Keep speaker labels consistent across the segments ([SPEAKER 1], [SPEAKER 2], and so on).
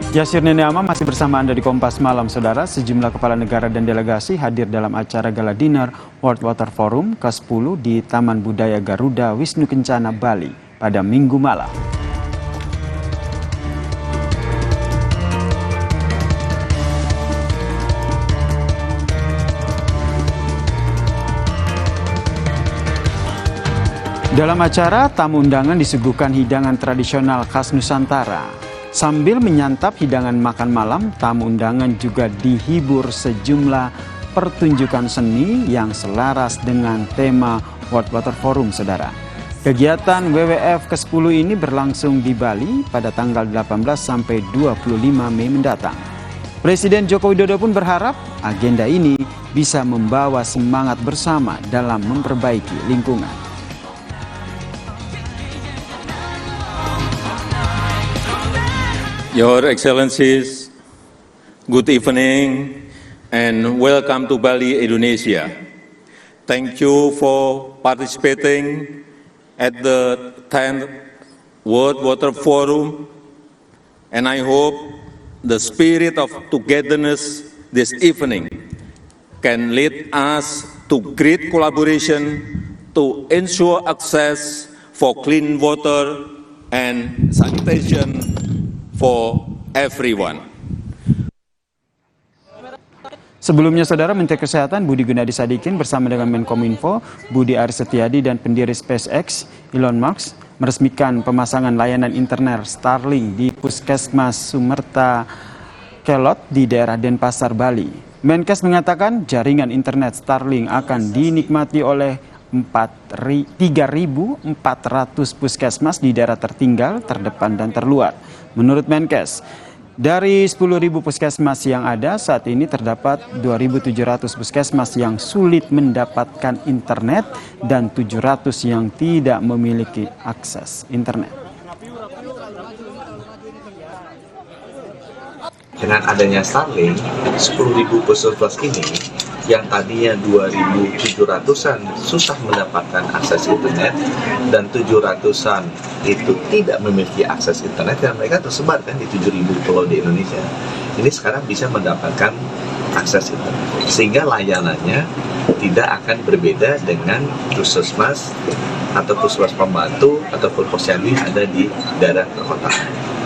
[SPEAKER 1] Yasir Neneama masih bersama Anda di Kompas Malam, Saudara. Sejumlah kepala negara dan delegasi hadir dalam acara Gala Dinner World Water Forum ke-10 di Taman Budaya Garuda Wisnu Kencana, Bali pada Minggu malam. Dalam acara, tamu undangan disuguhkan hidangan tradisional khas Nusantara. Sambil menyantap hidangan makan malam, tamu undangan juga dihibur sejumlah pertunjukan seni yang selaras dengan tema World Water Forum, Saudara. Kegiatan WWF ke-10 ini berlangsung di Bali pada tanggal 18 sampai 25 Mei mendatang. Presiden Joko Widodo pun berharap agenda ini bisa membawa semangat bersama dalam memperbaiki lingkungan.
[SPEAKER 2] Your Excellencies, good evening and welcome to Bali, Indonesia. Thank you for participating at the 10th World Water Forum, and I hope the spirit of togetherness this evening can lead us to great collaboration to ensure access for clean water and sanitation for everyone.
[SPEAKER 1] Sebelumnya, Saudara, Menteri Kesehatan Budi Gunadi Sadikin bersama dengan Menkominfo Budi Aris Setiadi dan pendiri SpaceX Elon Musk meresmikan pemasangan layanan internet Starlink di Puskesmas Sumerta Kelot di daerah Denpasar, Bali. Menkes mengatakan jaringan internet Starlink akan dinikmati oleh 3.400 puskesmas di daerah tertinggal, terdepan, dan terluar. Menurut Menkes, dari 10.000 puskesmas yang ada saat ini terdapat 2.700 puskesmas yang sulit mendapatkan internet dan 700 yang tidak memiliki akses internet.
[SPEAKER 3] Dengan adanya Starlink, 10.000 puskesmas ini yang tadinya 2.700-an susah mendapatkan akses internet dan 700-an itu tidak memiliki akses internet dan mereka tersebar kan di 7.000 pulau di Indonesia. Ini sekarang bisa mendapatkan akses internet sehingga layanannya tidak akan berbeda dengan puskesmas atau puskesmas pembantu ataupun posyandu yang ada di daerah perkotaan.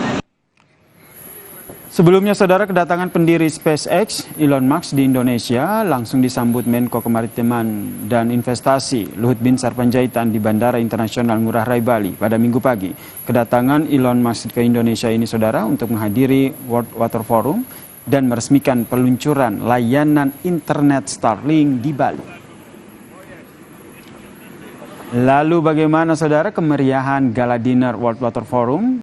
[SPEAKER 1] Sebelumnya, Saudara, kedatangan pendiri SpaceX Elon Musk di Indonesia langsung disambut Menko Kemaritiman dan Investasi Luhut Binsar Panjaitan di Bandara Internasional Ngurah Rai, Bali pada Minggu pagi. Kedatangan Elon Musk ke Indonesia ini, Saudara, untuk menghadiri World Water Forum dan meresmikan peluncuran layanan internet Starlink di Bali. Lalu bagaimana, Saudara, kemeriahan Gala Dinner World Water Forum